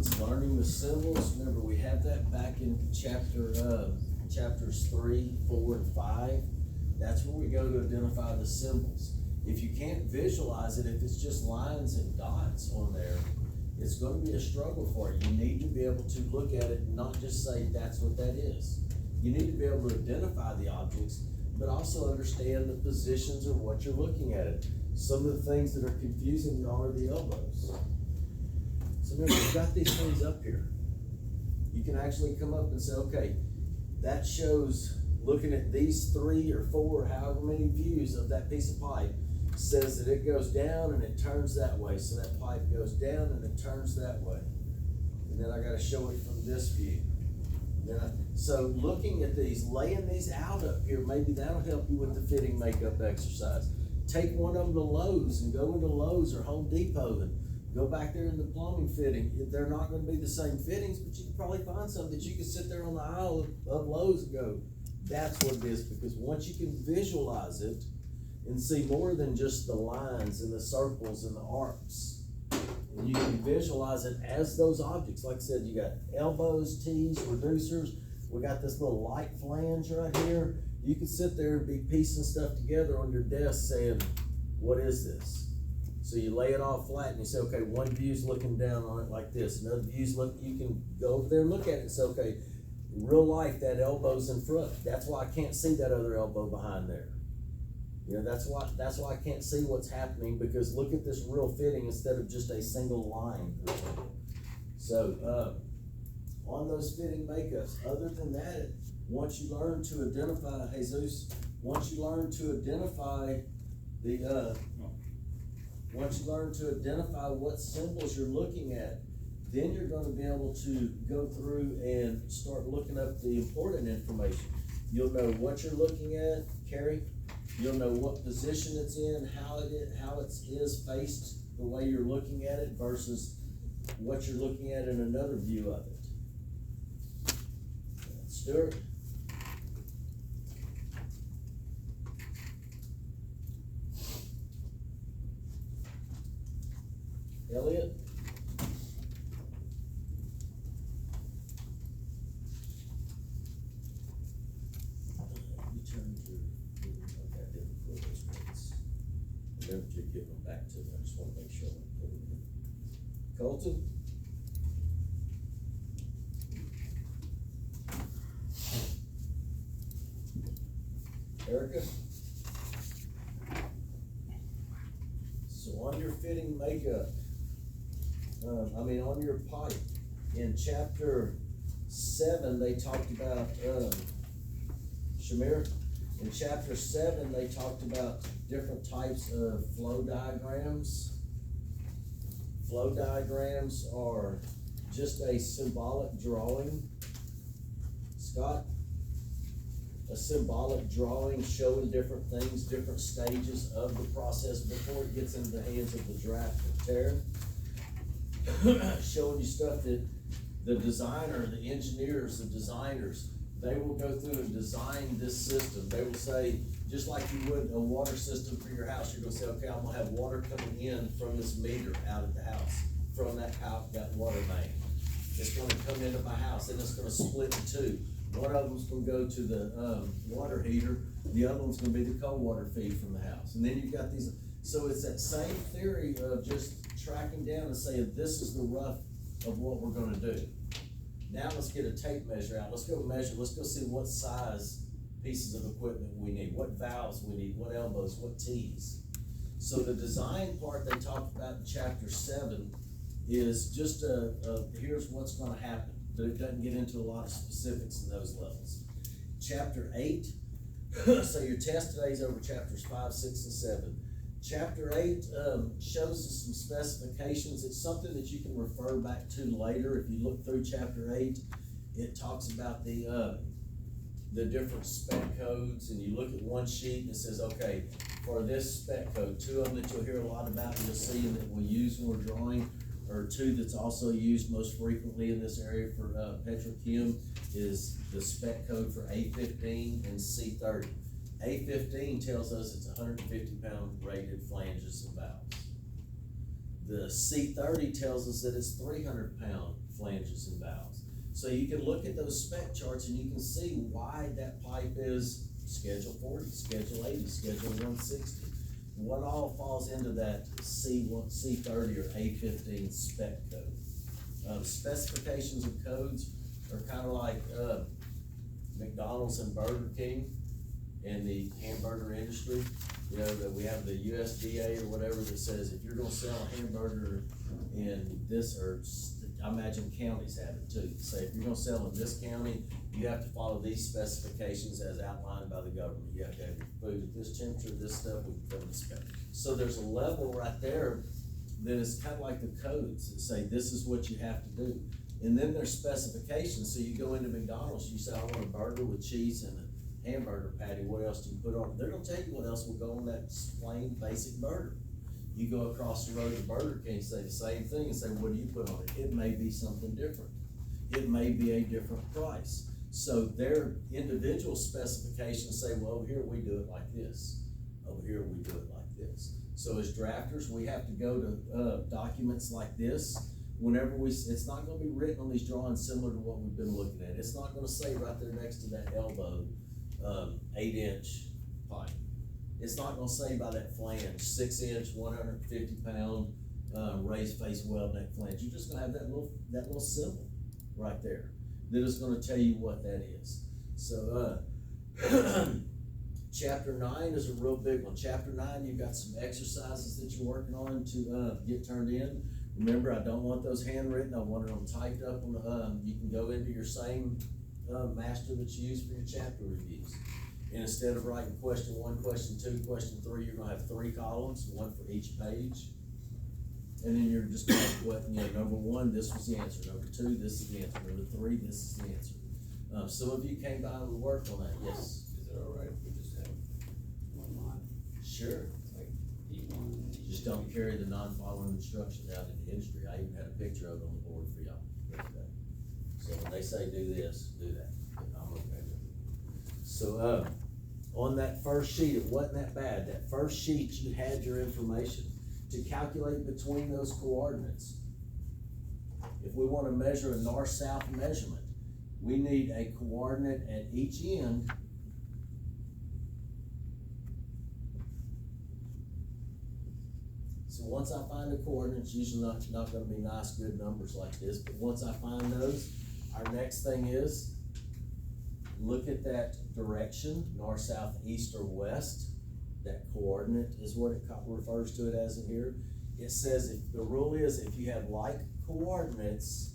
It's learning the symbols. Remember, we have that back in chapters 3, 4, and 5. That's where we go to identify the symbols. If you can't visualize it, if it's just lines and dots on there, it's going to be a struggle for you. You need to be able to look at it and not just say that's what that is. You need to be able to identify the objects, but also understand the positions of what you're looking at it. Some of the things that are confusing y'all are the elbows. So remember, you've got these things up here. You can actually come up and say, okay, that shows, looking at these 3 or 4, however many views of that piece of pipe, says that it goes down and it turns that way. So that pipe goes down and it turns that way. And then I got to show it from this view. So looking at these, laying these out up here, maybe that'll help you with the fitting makeup exercise. Take one of them to Lowe's and go into Lowe's or Home Depot and go back there in the plumbing fitting. They're not going to be the same fittings, but you can probably find some that you can sit there on the aisle of Lowe's and go, that's what it is. Because once you can visualize it and see more than just the lines and the circles and the arcs, and you can visualize it as those objects. Like I said, you got elbows, T's, reducers. We got this little light flange right here. You can sit there and be piecing stuff together on your desk saying, what is this? So you lay it all flat and you say, okay, one view's looking down on it like this. Another view's you can go over there and look at it and say, okay, in real life, that elbow's in front. That's why I can't see that other elbow behind there. You know, that's why I can't see what's happening, because look at this real fitting instead of just a single line. So on those fitting makeups, other than that, once you learn to identify, Jesus, once you learn to identify what symbols you're looking at, then you're going to be able to go through and start looking up the important information. You'll know what you're looking at, Carrie. You'll know what position it's in, how it is faced the way you're looking at it versus what you're looking at in another view of it. Stuart? Elliot? You're giving them back to me. I just want to make sure I put them in. Colton? Erica? So on your fitting makeup, on your pipe, in chapter 7, they talked about, Shamir, in chapter 7, they talked about different types of flow diagrams. Flow diagrams are just a symbolic drawing. Scott? A symbolic drawing showing different things, different stages of the process before it gets into the hands of the drafter. Showing you stuff that the designer, the engineers, the designers, they will go through and design this system. They will say, just like you would a water system for your house, you're gonna say, okay, I'm gonna have water coming in from this meter out of the house, from that water main. It's gonna come into my house and it's gonna split in two. One of them's gonna go to the water heater, the other one's gonna be the cold water feed from the house. And then you've got these, so it's that same theory of just tracking down and saying, this is the rough of what we're gonna do. Now let's get a tape measure out. Let's go measure, let's go see what size pieces of equipment we need, what valves we need, what elbows, what T's. So the design part they talked about in chapter 7 is just here's what's gonna happen, but it doesn't get into a lot of specifics in those levels. Chapter 8, so your test today is over chapters 5, 6, and 7. Chapter 8 shows us some specifications. It's something that you can refer back to later. If you look through chapter 8, it talks about the different spec codes, and you look at one sheet and it says, okay, for this spec code, 2 of them that you'll hear a lot about and you'll see that we use when we're drawing, or 2 that's also used most frequently in this area for petrochem is the spec code for A15 and C30. A15 tells us it's 150-pound rated flanges and valves. The C30 tells us that it's 300-pound flanges and valves. So you can look at those spec charts and you can see why that pipe is Schedule 40, Schedule 80, Schedule 160. What all falls into that C1, C30 or A15 spec code. Specifications of codes are kind of like McDonald's and Burger King in the hamburger industry. You know, that we have the USDA or whatever that says if you're gonna sell a hamburger in this, or I imagine counties have it too. Say if you're gonna sell in this county, you have to follow these specifications as outlined by the government. You have to have your food at this temperature, this stuff, we can put in spec. So there's a level right there that is kind of like the codes that say this is what you have to do. And then there's specifications. So you go into McDonald's, you say I want a burger with cheese and a hamburger patty. What else do you put on it? They're gonna tell you what else will go on that plain basic burger. You go across the road to Burger King, say the same thing and say, what do you put on it? It may be something different. It may be a different price. So their individual specifications say, well, over here we do it like this. Over here we do it like this. So as drafters, we have to go to documents like this. Whenever it's not gonna be written on these drawings similar to what we've been looking at. It's not gonna say right there next to that elbow, 8-inch pipe. It's not gonna say by that flange, 6-inch, 150-pound, raised face weld neck flange. You're just gonna have that little symbol right there that is gonna tell you what that is. So, Chapter 9 is a real big one. Chapter 9, you've got some exercises that you're working on to get turned in. Remember, I don't want those handwritten. I want them typed up on the, you can go into your same master that you use for your chapter reviews. And instead of writing question 1, question 2, question 3, you're gonna have 3 columns, 1 for each page. And then you're just gonna have what, you know, number 1, this was the answer. Number 2, this is the answer. Number 3, this is the answer. Some of you came by and worked on that, yes. Is it all right if we just have one line? Sure. Like E1? Just don't carry the non-following instructions out in the industry. I even had a picture of it on the board for y'all. So when they say do this, do that. I'm okay with it. So, on that first sheet, it wasn't that bad. That first sheet, you had your information to calculate between those coordinates. If we want to measure a north-south measurement, we need a coordinate at each end. So once I find the coordinates, usually not gonna be nice, good numbers like this, but once I find those, our next thing is look at that direction, north, south, east, or west. That coordinate is what it refers to it as in here. It says if the rule is if you have like coordinates,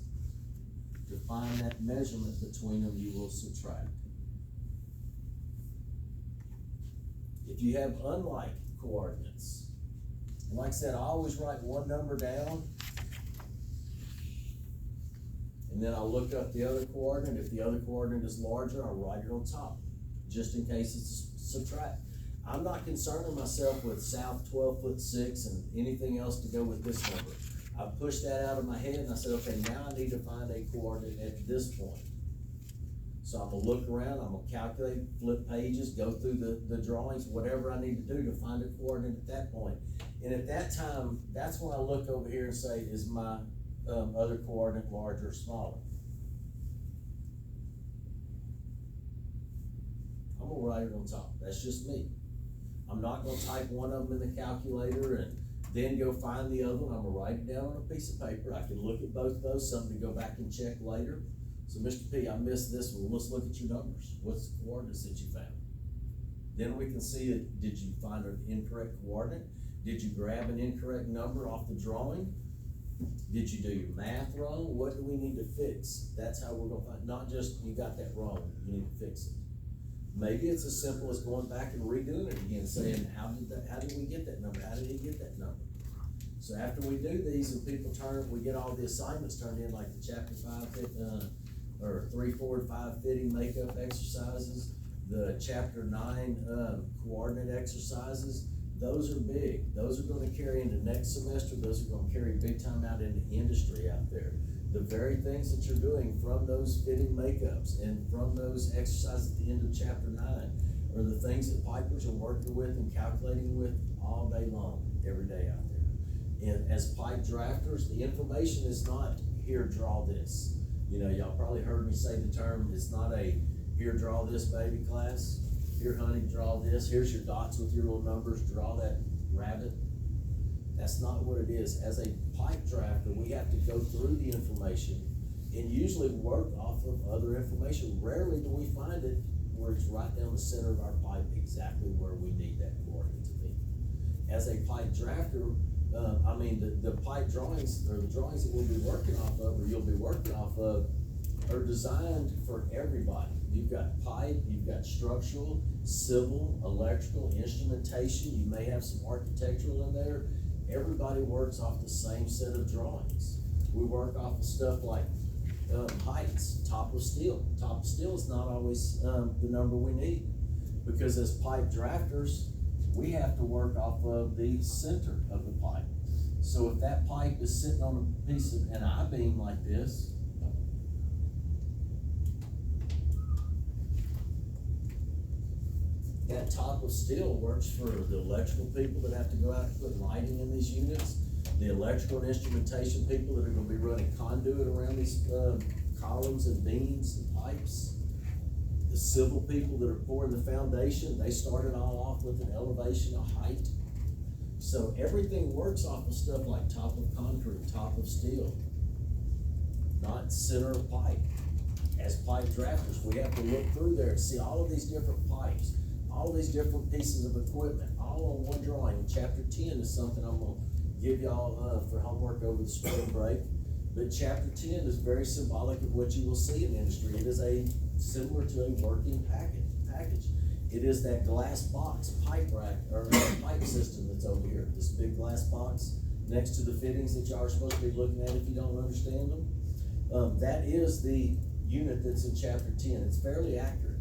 to find that measurement between them, you will subtract. If you have unlike coordinates, and like I said, I always write one number down, and then I'll look up the other coordinate. If the other coordinate is larger, I'll write it on top, just in case it's a subtract. I'm not concerning myself with south 12'6" and anything else to go with this number. I pushed that out of my head and I said, okay, now I need to find a coordinate at this point. So I'm gonna look around, I'm gonna calculate, flip pages, go through the drawings, whatever I need to do to find a coordinate at that point. And at that time, that's when I look over here and say, is my other coordinate larger or smaller? I'm gonna write it on top. That's just me. I'm not gonna type one of them in the calculator and then go find the other one. I'm gonna write it down on a piece of paper. I can look at both of those, something to go back and check later. So Mr. P, I missed this one. Let's look at your numbers. What's the coordinates that you found? Then we can see it. Did you find an incorrect coordinate? Did you grab an incorrect number off the drawing? Did you do your math wrong? What do we need to fix? That's how we're gonna find, not just you got that wrong, you need to fix it. Maybe it's as simple as going back and redoing it again, saying, how did we get that number? How did he get that number? So after we do these and people we get all the assignments turned in, like the chapter 5, or 3, 4, and 5 fitting makeup exercises, the chapter 9 coordinate exercises. Those are big. Those are gonna carry into next semester. Those are gonna carry big time out into industry out there. The very things that you're doing from those fitting makeups and from those exercises at the end of chapter 9 are the things that pipers are working with and calculating with all day long, every day out there. And as pipe drafters, the information is not, here, draw this. You know, y'all probably heard me say the term, it's not a, here, draw this baby class. Here, honey, draw this. Here's your dots with your little numbers, draw that rabbit. That's not what it is. As a pipe drafter, we have to go through the information and usually work off of other information. Rarely do we find it where it's right down the center of our pipe, exactly where we need that coordinate to be. As a pipe drafter, the pipe drawings, or the drawings that we'll be working off of, or you'll be working off of, are designed for everybody. You've got pipe, you've got structural, civil, electrical, instrumentation, you may have some architectural in there. Everybody works off the same set of drawings. We work off of stuff like heights, top of steel. Top of steel is not always the number we need, because as pipe drafters, we have to work off of the center of the pipe. So if that pipe is sitting on a piece of an I-beam like this, that top of steel works for the electrical people that have to go out and put lighting in these units, the electrical and instrumentation people that are gonna be running conduit around these columns and beams and pipes, the civil people that are pouring the foundation, they start it all off with an elevation, a height. So everything works off of stuff like top of concrete, top of steel, not center of pipe. As pipe drafters, we have to look through there and see all of these different pipes, all of these different pieces of equipment, all on one drawing. Chapter 10 is something I'm gonna give y'all for homework over the spring break. But chapter 10 is very symbolic of what you will see in industry. It is similar to a working package. It is that glass box pipe rack, or pipe system that's over here, this big glass box next to the fittings that y'all are supposed to be looking at if you don't understand them. That is the unit that's in chapter 10. It's fairly accurate.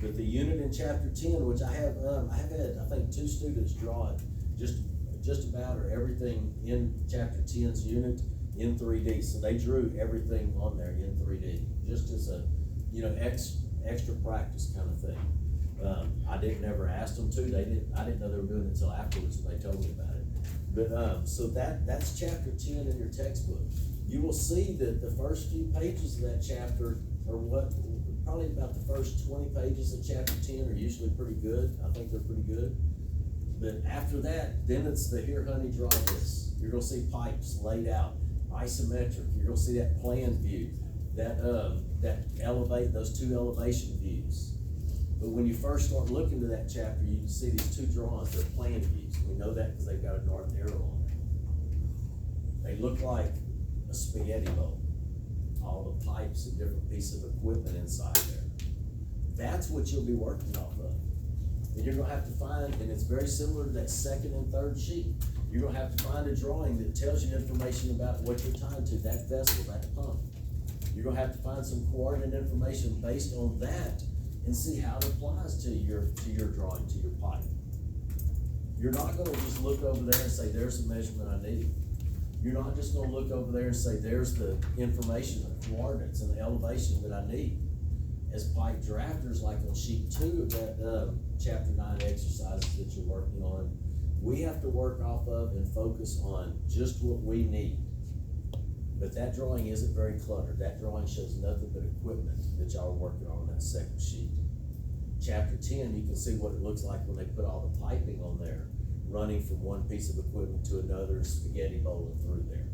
But the unit in chapter 10, which I have had, I think, 2 students draw it, just about, or everything in chapter 10's unit in 3D. So they drew everything on there in 3D, just as a, extra practice kind of thing. I didn't ever ask them to, I didn't know they were doing it until afterwards when they told me about it. But, so that's chapter 10 in your textbook. You will see that the first few pages of that chapter are probably about the first 20 pages of chapter 10 are usually pretty good. I think they're pretty good. But after that, then it's the here, honey, draw this. You're gonna see pipes laid out, isometric. You're gonna see that plan view, that elevate, those 2 elevation views. But when you first start looking to that chapter, you can see these 2 drawings, they're plan views. We know that because they've got a north arrow on it. They look like a spaghetti bowl. All the pipes and different pieces of equipment inside there. That's what you'll be working off of. And you're gonna have to find, and it's very similar to that second and third sheet. You're gonna have to find a drawing that tells you information about what you're tying to, that vessel, that pump. You're gonna have to find some coordinate information based on that and see how it applies to your drawing, to your pipe. You're not gonna just look over there and say, there's the measurement I need. You're not just gonna look over there and say, there's the information, the coordinates, and the elevation that I need. As pipe drafters, like on sheet 2 of that chapter 9 exercises that you're working on, we have to work off of and focus on just what we need. But that drawing isn't very cluttered. That drawing shows nothing but equipment that y'all are working on that second sheet. Chapter 10, you can see what it looks like when they put all the piping on there, running from one piece of equipment to another, spaghetti bowling through there.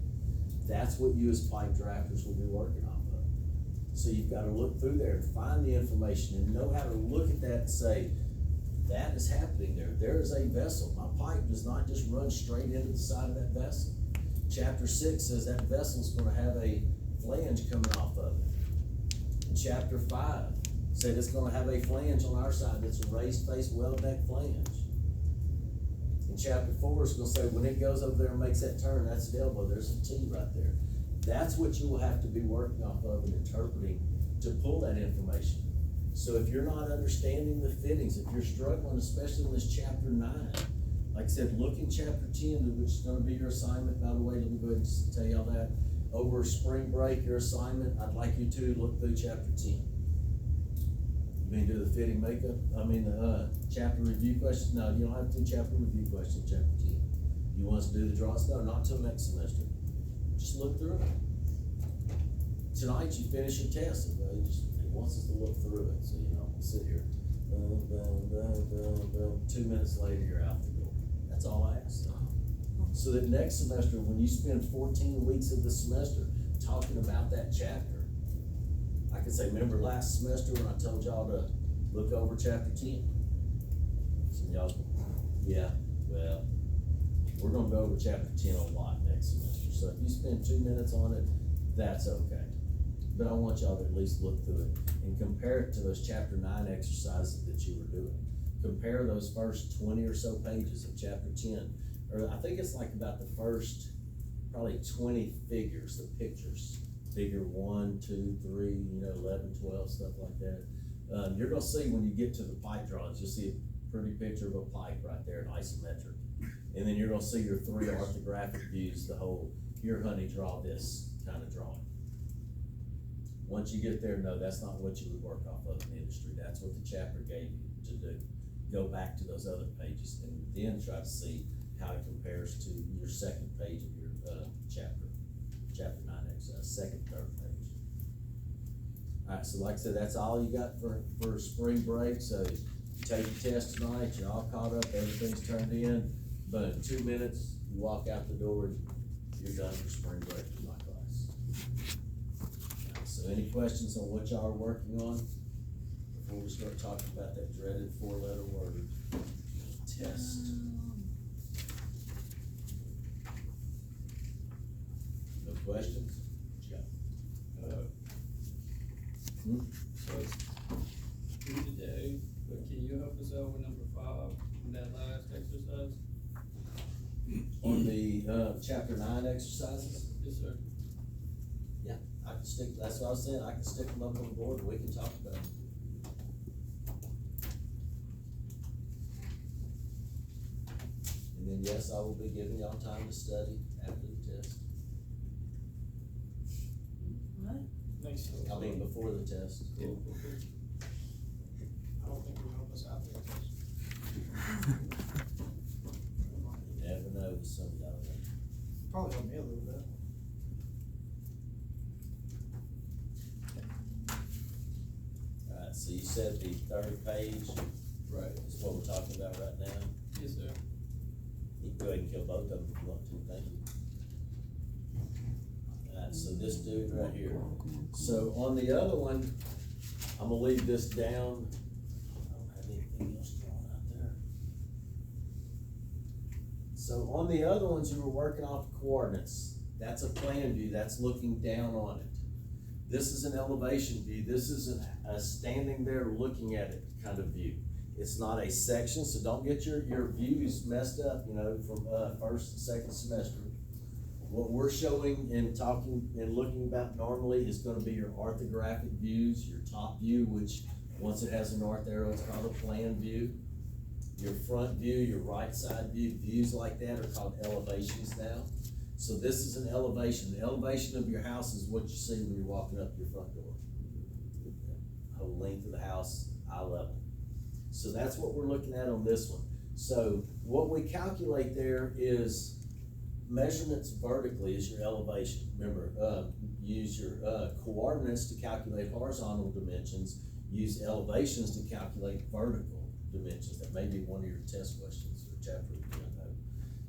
That's what you as pipe drafters will be working off of. So you've got to look through there and find the information and know how to look at that and say, that is happening there. There is a vessel. My pipe does not just run straight into the side of that vessel. Chapter 6 says that vessel is going to have a flange coming off of it. In chapter 5 said it's going to have a flange on our side that's a raised face weld neck flange. In chapter 4 it's going to say when it goes over there and makes that turn, that's the elbow. There's a T right there. That's what you will have to be working off of and interpreting to pull that information. So if you're not understanding the fittings, if you're struggling, especially in this chapter 9, like I said, look in chapter 10, which is gonna be your assignment. By the way, let me go ahead and tell y'all that. Over spring break, your assignment, I'd like you to look through chapter 10. You mean do the fitting makeup? Chapter review questions? No, you don't have to do chapter review questions in chapter 10. You want us to do the drawings? No, not till next semester. Just look through it. tonight you finish your test, and he wants us to look through it, so you know, we'll sit here. 2 minutes later, you're out the door. That's all I ask. So that next semester, when you spend 14 weeks of the semester talking about that chapter, I can say, remember last semester when I told y'all to look over chapter 10? Some of y'all, yeah, well, we're gonna go over chapter 10 a lot next semester. So if you spend 2 minutes on it, that's okay. But I want y'all to at least look through it and compare it to those chapter 9 exercises that you were doing. Compare those first 20 or so pages of chapter 10, or I think it's like about the first probably 20 figures, the pictures, figure 1, 2, 3, 11, 12, stuff like that. You're gonna see when you get to the pipe drawings, you'll see a pretty picture of a pipe right there in isometric. And then you're gonna see your 3 orthographic views, the whole, here honey, draw this kind of drawing. Once you get there, no, that's not what you would work off of in industry. That's what the chapter gave you to do. Go back to those other pages and then try to see how it compares to your second page of your chapter 9 exercise, second, third page. All right, so like I said, that's all you got for spring break. So you take your test tonight, you're all caught up, everything's turned in, but in 2 minutes, you walk out the door and you're done for spring break in my class. So any questions on what y'all are working on before we start talking about that dreaded 4-letter word, test? No questions? So it's through today, but can you help us out with number 5, on that last exercise? On the chapter 9 exercises? Yes, sir. Yeah, I can stick, that's what I was saying, I can stick them up on the board and we can talk about them. And then, yes, I will be giving y'all time to study after the test. What? Makes sense. I mean, before the test. Cool. I don't think it'll help us out there. You never know with some of y'all. Probably help me a little bit. Alright, so you said the third page Right. is what we're talking about right now. Yes, sir. You can go ahead and kill both of them if you want to, thank you. Alright, so this dude right here. So on the other one, I'm gonna leave this down. I don't have anything else drawn out there. So on the other ones, you were working off coordinates. That's a plan view, that's looking down on it. This is an elevation view, this is a standing there looking at it kind of view. It's not a section, so don't get your views messed up, from first and second semester. What we're showing and talking and looking about normally is gonna be your orthographic views, your top view, which once it has a north arrow, it's called a plan view. Your front view, your right side view, views like that are called elevations now. So this is an elevation. The elevation of your house is what you see when you're walking up your front door. Whole length of the house, eye level. So that's what we're looking at on this one. So what we calculate there is measurements vertically is your elevation. Remember, use your coordinates to calculate horizontal dimensions, use elevations to calculate vertical dimensions. That may be one of your test questions or chapter.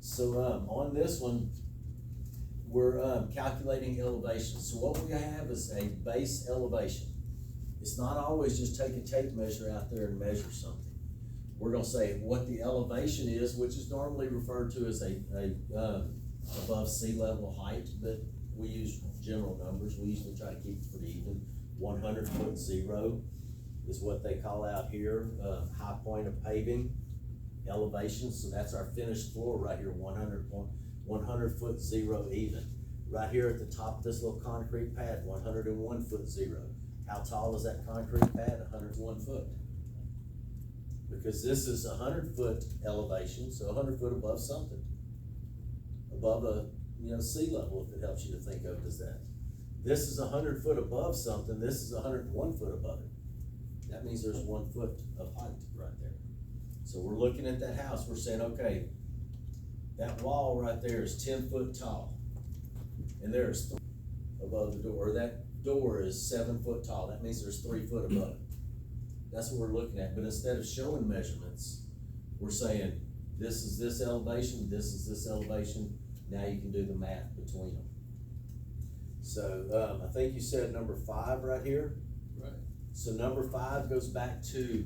So on this one, we're calculating elevation. So what we have is a base elevation. It's not always just take a tape measure out there and measure something. We're gonna say what the elevation is, which is normally referred to as a above sea level height, but we use general numbers. We usually try to keep it pretty even. 100 foot zero is what they call out here, high point of paving, elevation. So that's our finished floor right here, 100 foot zero even. Right here at the top of this little concrete pad, 101 foot zero. How tall is that concrete pad? 101 foot. Because this is 100 foot elevation, so 100 foot above something. Above sea level, if it helps you to think of it as that. This is 100 foot above something, this is 101 foot above it. That means there's 1 foot of height right there. So we're looking at that house, we're saying, okay, that wall right there is 10 foot tall. And there's above the door, or that door is 7 foot tall, that means there's 3 foot above it. That's what we're looking at, but instead of showing measurements, we're saying, this is this elevation, this is this elevation, now you can do the math between them. So, I think you said number 5 right here. Right. So number 5 goes back to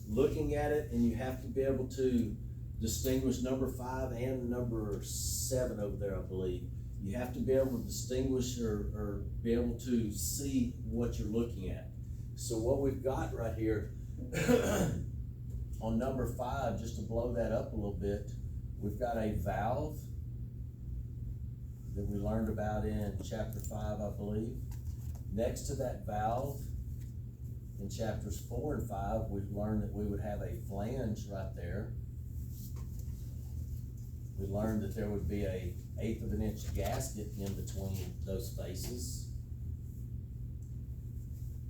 looking at it, and you have to be able to distinguish number 5 and number 7 over there, I believe. You have to be able to distinguish or be able to see what you're looking at. So what we've got right here on number 5, just to blow that up a little bit, we've got a valve that we learned about in chapter 5, I believe. Next to that valve, in chapters 4 and 5, we've learned that we would have a flange right there. We learned that there would be a 1/8 of an inch gasket in between those faces.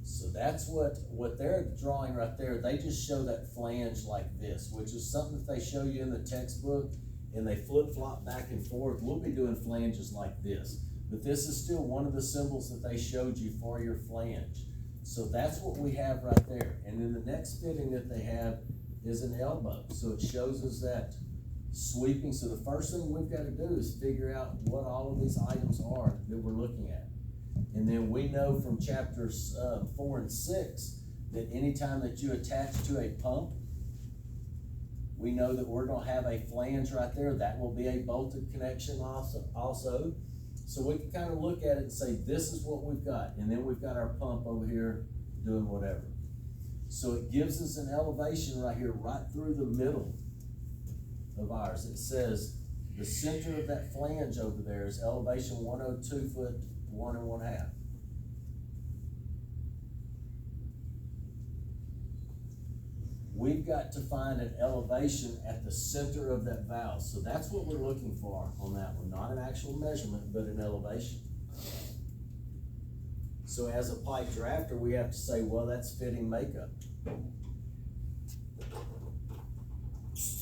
So that's what they're drawing right there. They just show that flange like this, which is something that they show you in the textbook, and they flip-flop back and forth. We'll be doing flanges like this, but this is still one of the symbols that they showed you for your flange. So that's what we have right there. And then the next fitting that they have is an elbow. So it shows us that sweeping. So the first thing we've got to do is figure out what all of these items are that we're looking at. And then we know from chapters 4 and 6 that anytime that you attach to a pump, we know that we're gonna have a flange right there. That will be a bolted connection also. So we can kind of look at it and say, this is what we've got. And then we've got our pump over here doing whatever. So it gives us an elevation right here, right through the middle of ours. It says the center of that flange over there is elevation 102 foot 1 1/2. We've got to find an elevation at the center of that valve. So that's what we're looking for on that one. Not an actual measurement, but an elevation. So as a pipe drafter, we have to say, well, that's fitting makeup.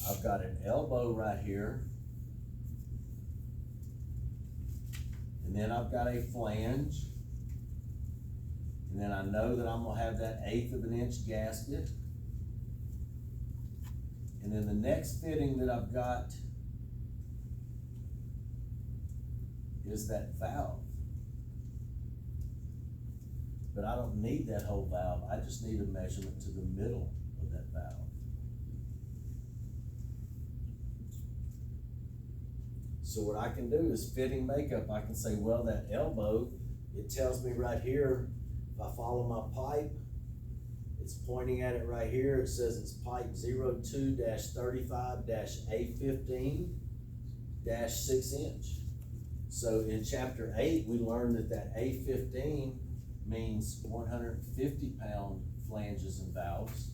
I've got an elbow right here. And then I've got a flange. And then I know that I'm gonna have that 1/8 of an inch gasket. And then the next fitting that I've got is that valve. But I don't need that whole valve, I just need a measurement to the middle of that valve. So what I can do is fitting makeup. I can say, well, that elbow, it tells me right here, if I follow my pipe, it's pointing at it right here. It says it's pipe 02-35-A15-6 inch. So in chapter 8, we learned that A15 means 150 pound flanges and valves.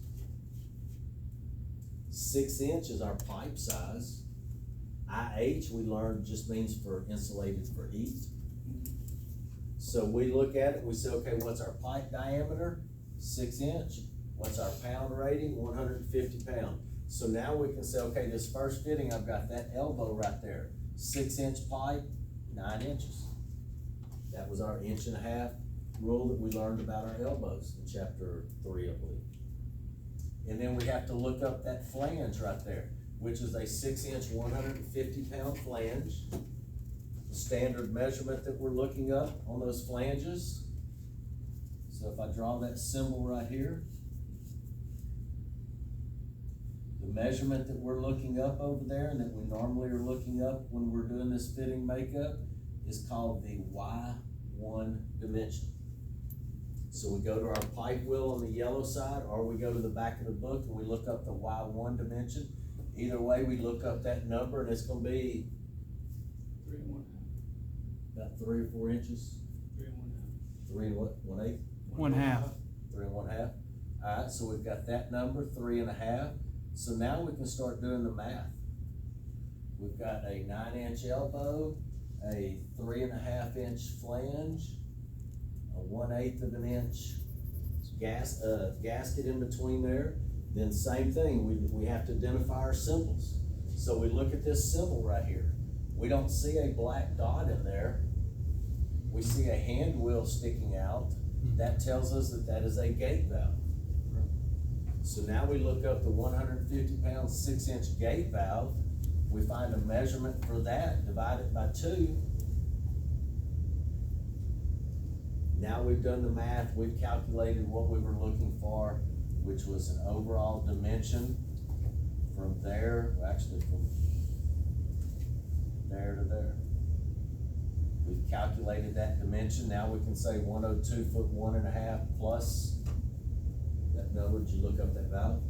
6 inch is our pipe size. IH, we learned, just means for insulated for heat. So we look at it, we say, okay, what's our pipe diameter? 6 inch. What's our pound rating? 150 pound. So now we can say, okay, this first fitting, I've got that elbow right there. 6 inch pipe, 9 inches. That was our 1.5 inch rule that we learned about our elbows in chapter 3, I believe. And then we have to look up that flange right there, which is a 6 inch, 150 pound flange. The standard measurement that we're looking up on those flanges. So if I draw that symbol right here, the measurement that we're looking up over there and that we normally are looking up when we're doing this fitting makeup is called the Y1 dimension. So we go to our pipe wheel on the yellow side, or we go to the back of the book and we look up the Y1 dimension. Either way, we look up that number and it's gonna be 3 1/2. about 3 or 4 inches. 3 1/2. 3 and what, 1/8? 1/2. 3 and 1/2. All right, so we've got that number, 3 1/2. So now we can start doing the math. We've got a 9 inch elbow, a 3 1/2 inch flange, a 1/8 of an inch gasket in between there. Then same thing, we have to identify our symbols. So we look at this symbol right here. We don't see a black dot in there. we see a hand wheel sticking out, that tells us that that is a gate valve. So now we look up the 150-pound, 6-inch gate valve, we find a measurement for that, divide it by 2. Now we've done the math, we've calculated what we were looking for, which was an overall dimension from there, well, actually from there to there. We've calculated that dimension, now we can say 102 foot 1.5 plus that number. Did you look up that valve?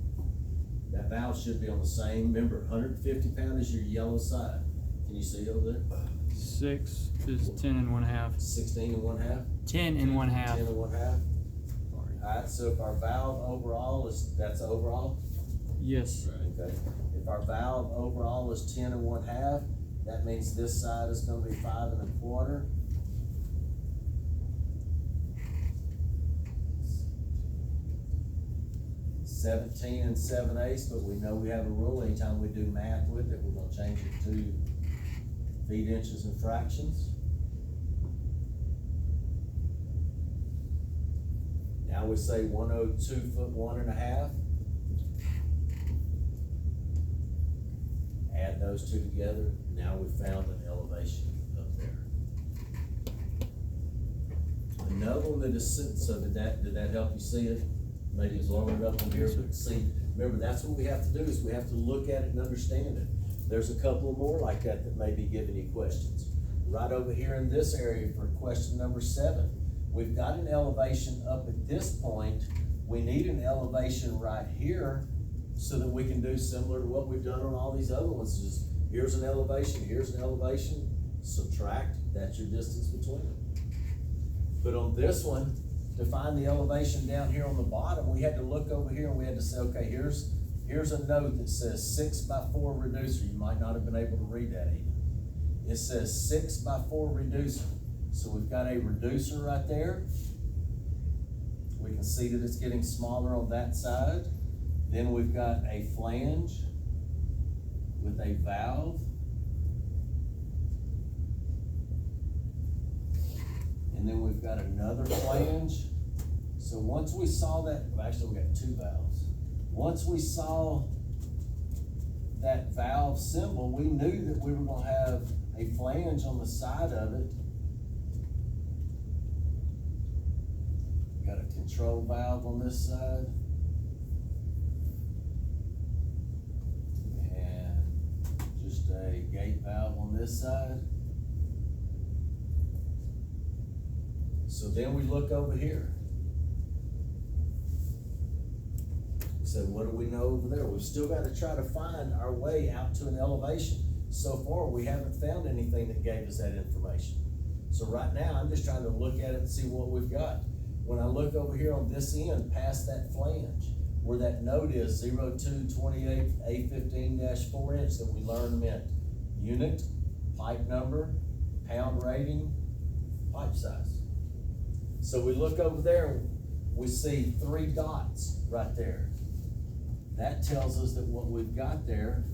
That valve should be on the same, remember, 150 pound is your yellow side. Can you see over there? 6 is 10 and 1/2. 16 and 1/2? 10 and 1/2. 10 and 1/2? Alright, so if our valve overall is, that's overall? Yes. Okay. If our valve overall is 10 and 1/2, that means this side is gonna be 5 1/4. $17 and 7/8, but we know we have a rule, anytime we do math with it, we're gonna change it to feet, inches, and fractions. Now we say 102 foot 1.5. Add those two together, now we found an elevation up there. Another one that is, so did that help you see it? Maybe it's lower up in here, but see, remember, that's what we have to do, is we have to look at it and understand it. There's a couple more like that that may be giving you questions. Right over here in this area for question number 7, we've got an elevation up at this point, we need an elevation right here so that we can do similar to what we've done on all these other ones, just here's an elevation, subtract, that's your distance between them. But on this one, to find the elevation down here on the bottom, we had to look over here and we had to say, okay, here's a note that says 6x4 reducer. You might not have been able to read that even. It says 6x4 reducer. So we've got a reducer right there. We can see that it's getting smaller on that side. Then we've got a flange with a valve. And then we've got another flange. So once we saw that, well, actually we got 2 valves. Once we saw that valve symbol, we knew that we were gonna have a flange on the side of it. We got a control valve on this side. And just a gate valve on this side. So then we look over here. So what do we know over there? We've still got to try to find our way out to an elevation. So far, we haven't found anything that gave us that information. So right now, I'm just trying to look at it and see what we've got. When I look over here on this end, past that flange, where that note is 0228 A15-4 inch that we learned meant unit, pipe number, pound rating, pipe size. So we look over there, we see 3 dots right there. That tells us that what we've got there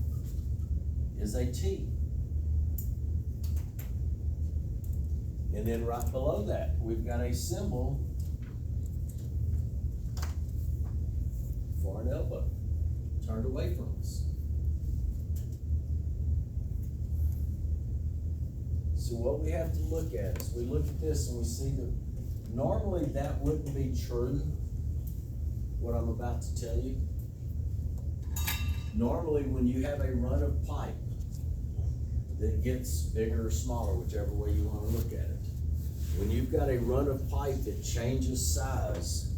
is a T. And then right below that, we've got a symbol for an elbow turned away from us. So what we have to look at is we look at this and we see that normally that wouldn't be true, what I'm about to tell you. Normally when you have a run of pipe that gets bigger or smaller, whichever way you want to look at it, when you've got a run of pipe that changes size,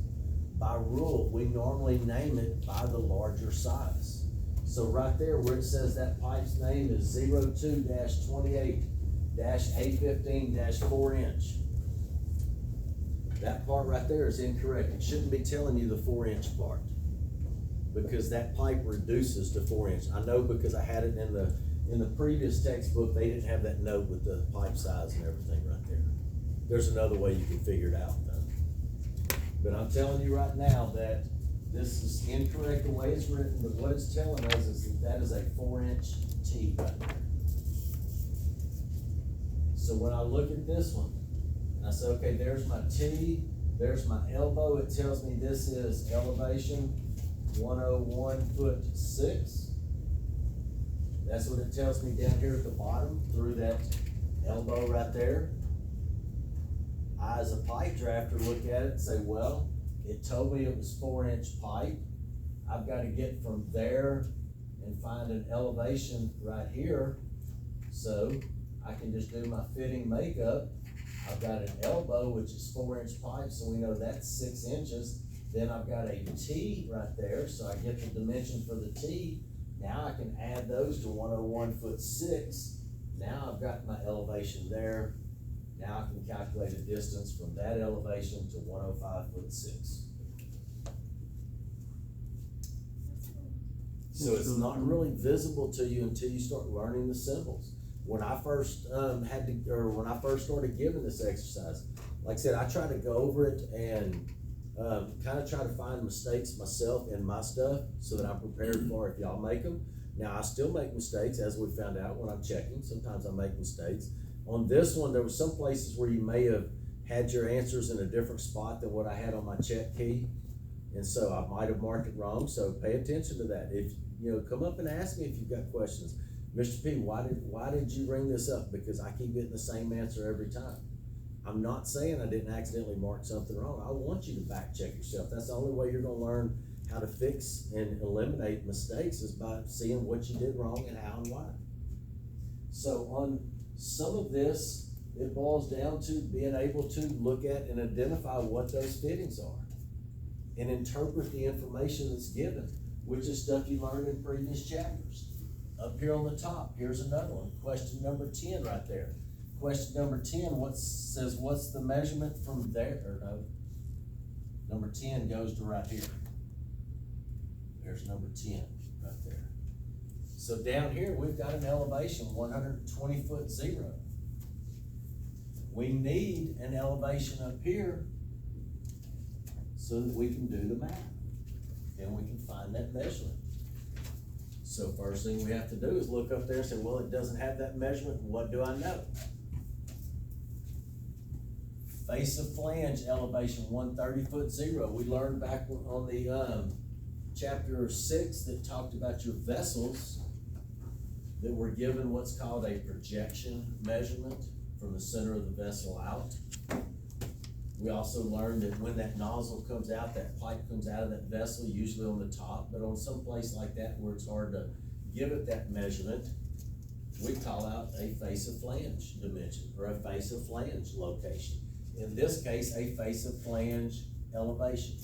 by rule, we normally name it by the larger size. So right there where it says that pipe's name is 02-28 A15-4 inch. That part right there is incorrect. It shouldn't be telling you the 4 inch part, because that pipe reduces to 4 inch. I know because I had it in the previous textbook, they didn't have that note with the pipe size and everything right there. There's another way you can figure it out though. But I'm telling you right now that this is incorrect the way it's written, but what it's telling us is that is a 4 inch T right there. So when I look at this one, And I say, okay, there's my T, there's my elbow, it tells me this is elevation 101'6". That's what it tells me down here at the bottom through that elbow right there. I, as a pipe drafter, look at it and say, well, it told me it was 4-inch pipe. I've gotta get from there and find an elevation right here. So I can just do my fitting makeup. I've got an elbow, which is 4-inch pipe, so we know that's 6 inches. Then I've got a T right there, so I get the dimension for the T. Now I can add those to 101'6". Now I've got my elevation there. Now I can calculate a distance from that elevation to 105'6". So it's not really visible to you until you start learning the symbols. When I first when I first started giving this exercise, like I said, I try to go over it and kind of try to find mistakes myself in my stuff so that I'm prepared for if y'all make them. Now I still make mistakes, as we found out when I'm checking. Sometimes I make mistakes. On this one, there were some places where you may have had your answers in a different spot than what I had on my check key. And so I might have marked it wrong, so pay attention to that. If, you know, come up and ask me if you've got questions. Mr. P, why did you bring this up? Because I keep getting the same answer every time. I'm not saying I didn't accidentally mark something wrong. I want you to back check yourself. That's the only way you're gonna learn how to fix and eliminate mistakes, is by seeing what you did wrong and how and why. So on some of this, it boils down to being able to look at and identify what those fittings are and interpret the information that's given, which is stuff you learned in previous chapters. Up here on the top, here's another one, question number 10 right there. Question number 10, says what's the measurement from there, or no, number 10 goes to right here. There's number 10 right there. So down here, we've got an elevation, 120'0". We need an elevation up here so that we can do the math. Then we can find that measurement. So first thing we have to do is look up there and say, well, it doesn't have that measurement. What do I know? Face of flange elevation 130'0". We learned back on the chapter 6 that talked about your vessels that were given what's called a projection measurement from the center of the vessel out. We also learned that when that nozzle comes out, that pipe comes out of that vessel, usually on the top, but on some place like that where it's hard to give it that measurement, we call out a face of flange dimension or a face of flange location. In this case, a face of flange elevation.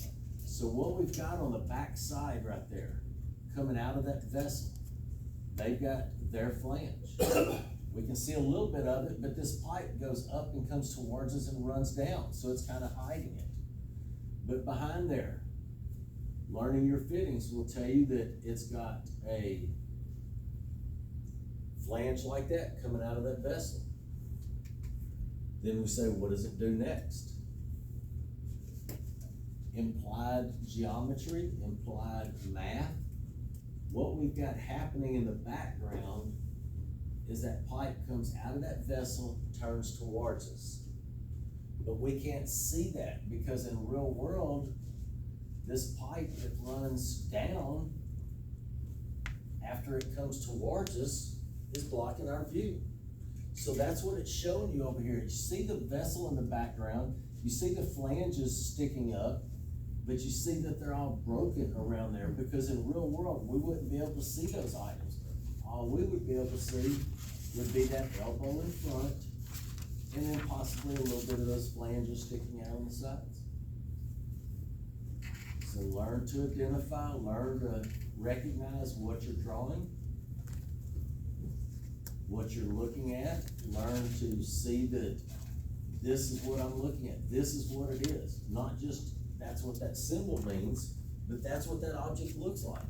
So what we've got on the back side right there, coming out of that vessel, they've got their flange. We can see a little bit of it, but this pipe goes up and comes towards us and runs down, so it's kind of hiding it. But behind there, learning your fittings will tell you that it's got a flange like that coming out of that vessel. Then we say, what does it do next? Implied geometry, implied math. What we've got happening in the background is that pipe comes out of that vessel, turns towards us. But we can't see that because in the real world, this pipe that runs down after it comes towards us is blocking our view. So that's what it's showing you over here. You see the vessel in the background, you see the flanges sticking up, but you see that they're all broken around there because in the real world, we wouldn't be able to see those items. All we would be able to see would be that elbow in front, and then possibly a little bit of those flanges sticking out on the sides. So learn to identify, learn to recognize what you're drawing, what you're looking at, learn to see that this is what I'm looking at, this is what it is. Not just that's what that symbol means, but that's what that object looks like.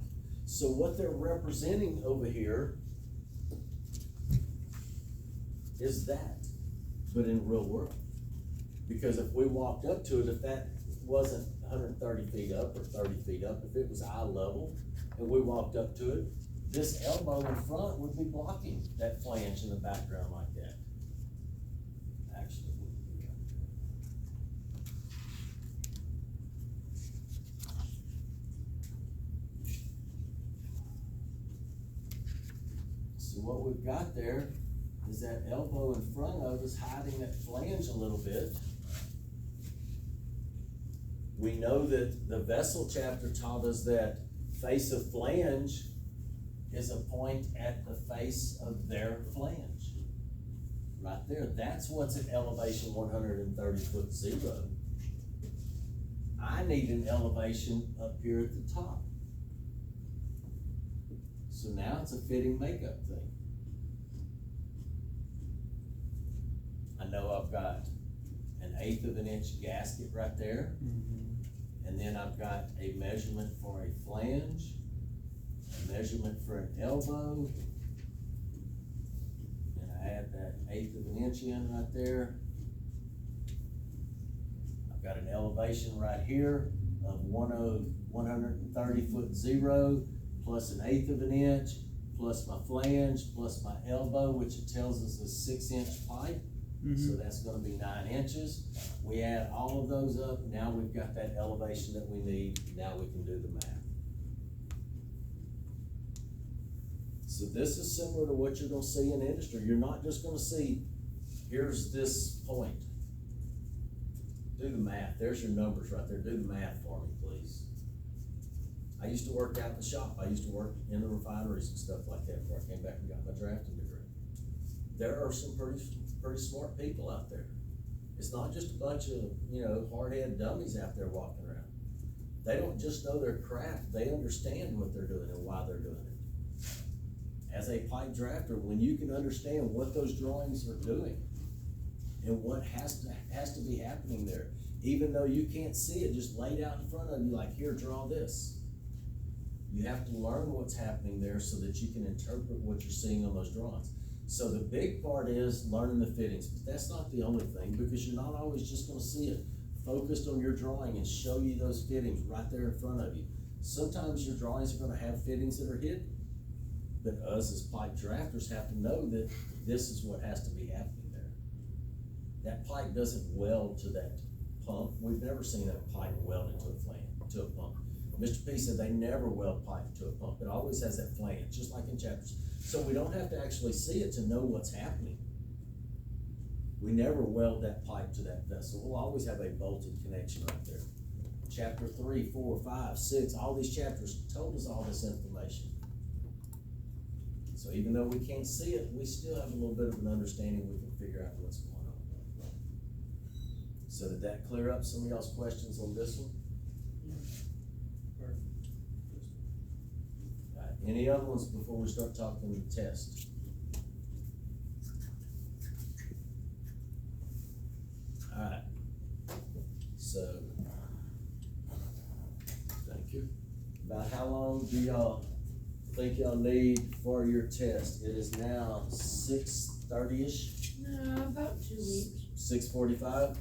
So what they're representing over here is that, but in real world. Because if we walked up to it, if that wasn't 130 feet up or 30 feet up, if it was eye level and we walked up to it, this elbow in front would be blocking that flange in the background like that. Actually, it wouldn't be right there. So what we've got there is that elbow in front of us hiding that flange a little bit. We know that the vessel chapter taught us that face of flange is a point at the face of their flange. Right there, that's what's at elevation 130 foot 0. I need an elevation up here at the top. So now it's a fitting makeup thing. I know I've got an 1/8 of an inch gasket right there. And then I've got a measurement for a flange, a measurement for an elbow. And I add that 1/8 of an inch in right there. I've got an elevation right here of 130 foot 0, plus an 1/8 of an inch, plus my flange, plus my elbow, which it tells us is 6-inch pipe. So that's gonna be 9 inches. We add all of those up, now we've got that elevation that we need, now we can do the math. So this is similar to what you're gonna see in industry. You're not just gonna see, here's this point. Do the math, there's your numbers right there, do the math for me, please. I used to work out in the shop, I used to work in the refineries and stuff like that before I came back and got my drafting degree. There are some pretty smart people out there. It's not just a bunch of, hard-headed dummies out there walking around. They don't just know their craft, they understand what they're doing and why they're doing it. As a pipe drafter, when you can understand what those drawings are doing and what has to be happening there, even though you can't see it just laid out in front of you, like, here, draw this. You have to learn what's happening there so that you can interpret what you're seeing on those drawings. So the big part is learning the fittings, but that's not the only thing, because you're not always just gonna see it focused on your drawing and show you those fittings right there in front of you. Sometimes your drawings are gonna have fittings that are hidden, but us as pipe drafters have to know that this is what has to be happening there. That pipe doesn't weld to that pump. We've never seen a pipe welded to a pump. Mr. P said they never weld pipe to a pump. It always has that flange, just like in chapters. So we don't have to actually see it to know what's happening. We never weld that pipe to that vessel. We'll always have a bolted connection right there. Chapter 3, 4, 5, 6, all these chapters told us all this information. So even though we can't see it, we still have a little bit of an understanding. We can figure out what's going on. So did that clear up some of y'all's questions on this one? Any other ones before we start talking the test? Alright, so, thank you. About how long do y'all think y'all need for your test? It is now 6:30-ish, No, about 2 weeks. 6:45.